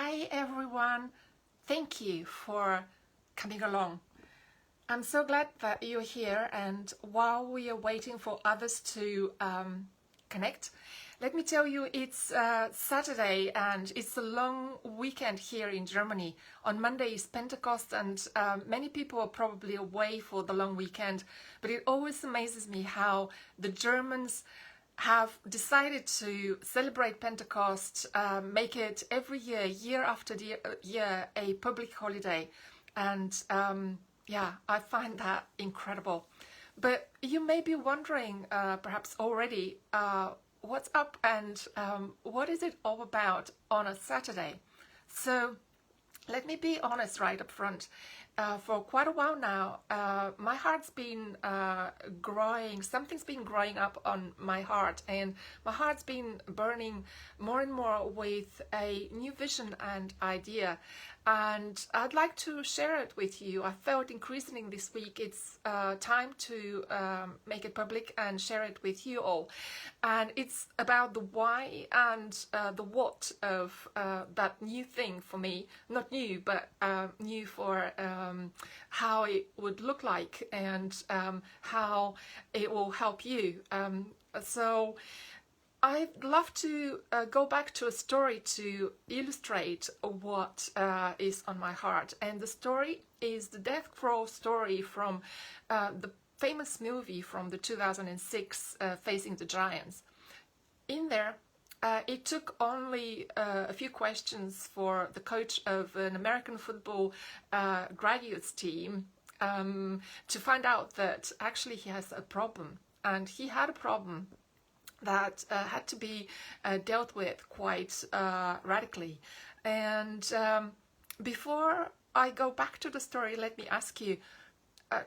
Hi everyone, thank you for coming along. I'm so glad that you're here, and while we are waiting for others to connect, let me tell you it's Saturday and it's a long weekend here in Germany. On Monday is Pentecost, and many people are probably away for the long weekend, but it always amazes me how the Germans have decided to celebrate Pentecost, make it every year, year after year, a public holiday. And yeah, I find that incredible. But you may be wondering, perhaps already, what's up and what is it all about on a Saturday? So let me be honest right up front. For quite a while now, my heart's been growing, something's been growing up on my heart, and my heart's been burning more and more with a new vision and idea. And I'd like to share it with you. I felt increasingly this week it's time to make it public and share it with you all. And it's about the why and the what of that new thing for me. Not new, but new for how it would look like and how it will help you. So I'd love to go back to a story to illustrate what is on my heart. And the story is the Deathcrawl story from the famous movie from the 2006 Facing the Giants. In there, it took only a few questions for the coach of an American football graduates team to find out that actually he has a problem. And he had a problem that had to be dealt with quite radically. And before I go back to the story, let me ask you,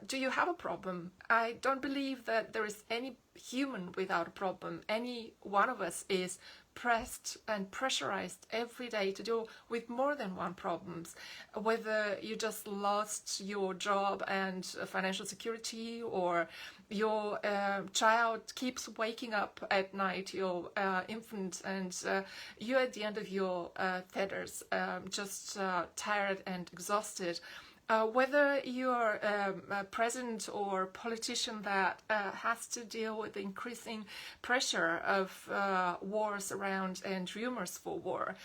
do you have a problem? I don't believe that there is any human without a problem. Any one of us is pressed and pressurized every day to deal with more than one problems. Whether you just lost your job and financial security, or your child keeps waking up at night, your infant, and you're at the end of your tethers, just tired and exhausted. Whether you're a president or politician that has to deal with the increasing pressure of wars around and rumors for war,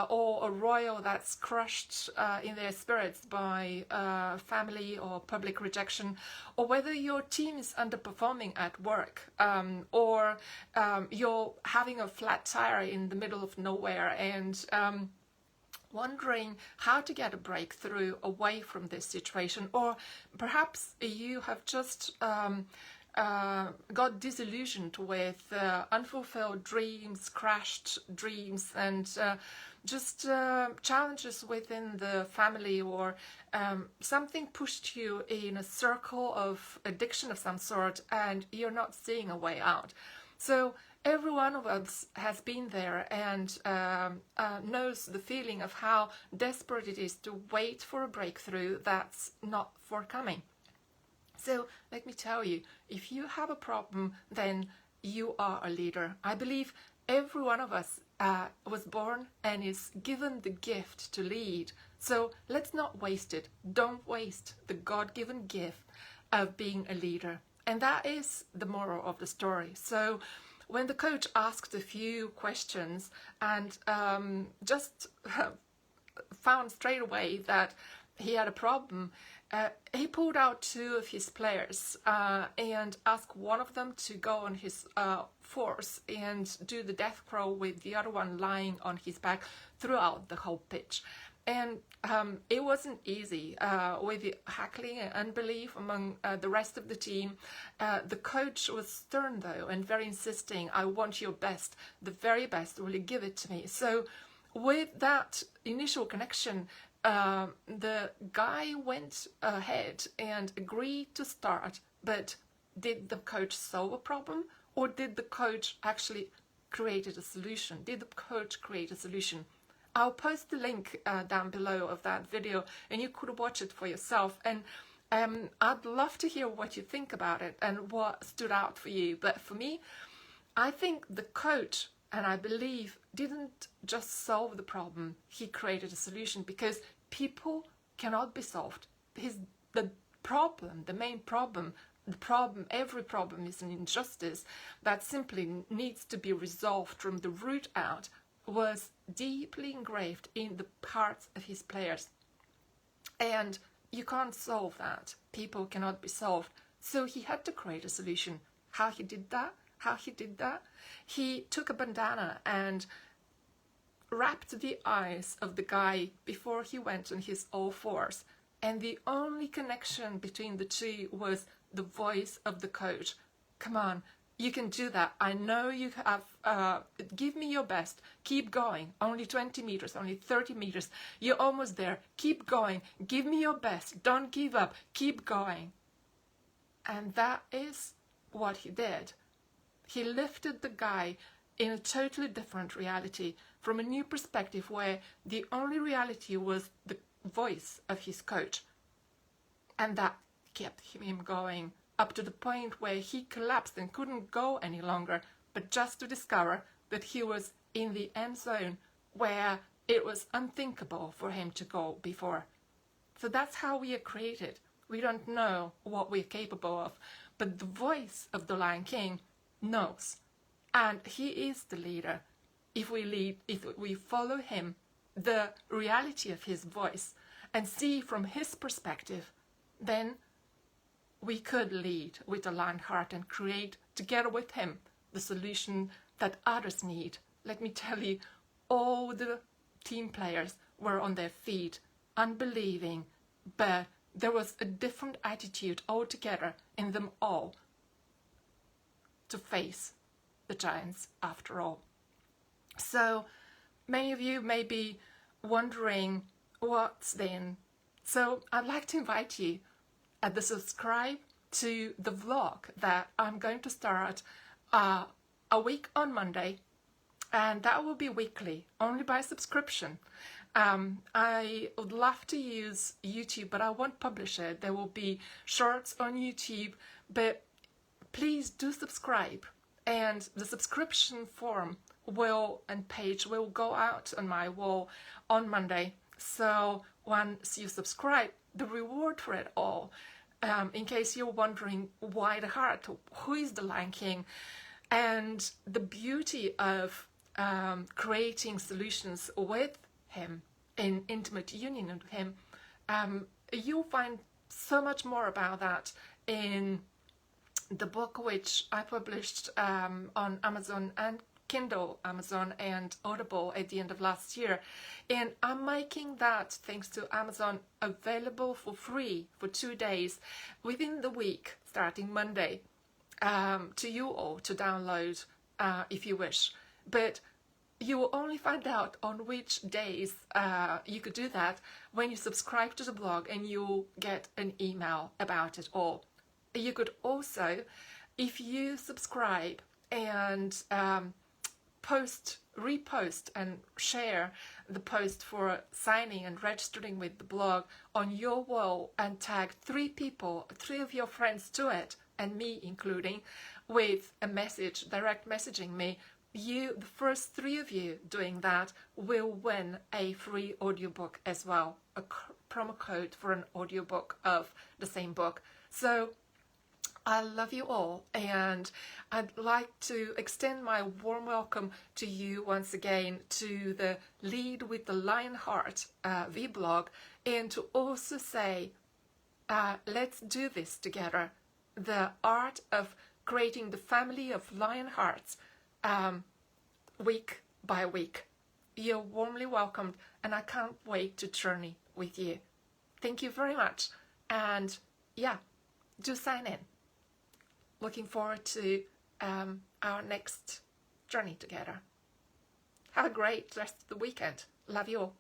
or a royal that's crushed in their spirits by family or public rejection, or whether your team is underperforming at work, or you're having a flat tire in the middle of nowhere and wondering how to get a breakthrough away from this situation, or perhaps you have just got disillusioned with unfulfilled dreams, crashed dreams, and just challenges within the family, or something pushed you in a circle of addiction of some sort and you're not seeing a way out. So every one of us has been there and knows the feeling of how desperate it is to wait for a breakthrough that's not forthcoming. So let me tell you, if you have a problem, then you are a leader. I believe every one of us was born and is given the gift to lead. So let's not waste it. Don't waste the God-given gift of being a leader. And that is the moral of the story. So when the coach asked a few questions and just found straight away that he had a problem, he pulled out two of his players and asked one of them to go on his force and do the death crawl with the other one lying on his back throughout the whole pitch. And it wasn't easy with the heckling and unbelief among the rest of the team. The coach was stern though and very insisting, I want your best, the very best, will you give it to me? So with that initial connection, the guy went ahead and agreed to start, but did the coach solve a problem, or did the coach actually create a solution? Did the coach create a solution? I'll post the link down below of that video and you could watch it for yourself. And I'd love to hear what you think about it and what stood out for you. But for me, I think the coach and I believe didn't just solve the problem, he created a solution, because people cannot be solved. The problem, the main problem, every problem is an injustice that simply needs to be resolved from the root out, was deeply engraved in the hearts of his players. And you can't solve that. People cannot be solved. So he had to create a solution. How he did that? He took a bandana and wrapped the eyes of the guy before he went on his all fours. And the only connection between the two was the voice of the coach. Come on, you can do that. I know you have, give me your best. Keep going. Only 20 meters, only 30 meters. You're almost there. Keep going. Give me your best. Don't give up. Keep going. And that is what he did. He lifted the guy in a totally different reality, from a new perspective where the only reality was the voice of his coach. And that kept him going up to the point where he collapsed and couldn't go any longer, but just to discover that he was in the end zone where it was unthinkable for him to go before. So that's how we are created. We don't know what we're capable of, but the voice of the Lion King knows, and he is the leader. If we follow him, the reality of his voice, and see from his perspective, then we could lead with a lion heart and create together with him the solution that others need. Let me tell you, all the team players were on their feet, unbelieving, but there was a different attitude altogether in them all to face the giants after all. So many of you may be wondering what's then. So I'd like to invite you at the subscribe to the vlog that I'm going to start a week on Monday, and that will be weekly, only by subscription. I would love to use YouTube, but I won't publish it. There will be shorts on YouTube, but please do subscribe, and the subscription form and page will go out on my wall on Monday. So once you subscribe, the reward for it all, in case you're wondering why the heart, who is the Lion King, and the beauty of creating solutions with him, in intimate union with him, you'll find so much more about that in the book which I published on Amazon and Kindle, Amazon and Audible at the end of last year. And I'm making that, thanks to Amazon, available for free for 2 days within the week, starting Monday, to you all to download if you wish. But you will only find out on which days you could do that when you subscribe to the blog, and you'll get an email about it all. You could also, if you subscribe and repost and share the post for signing and registering with the blog on your wall, and tag 3 people, 3 of your friends to it, and me including, with a message, direct messaging me, the first 3 of you doing that will win a free audiobook as well, a promo code for an audiobook of the same book. So I love you all, and I'd like to extend my warm welcome to you once again to the Lead with the Lion Heart vlog, and to also say, let's do this together. The art of creating the family of lion hearts, week by week. You're warmly welcomed, and I can't wait to journey with you. Thank you very much, and yeah, do sign in. Looking forward to our next journey together. Have a great rest of the weekend. Love you all.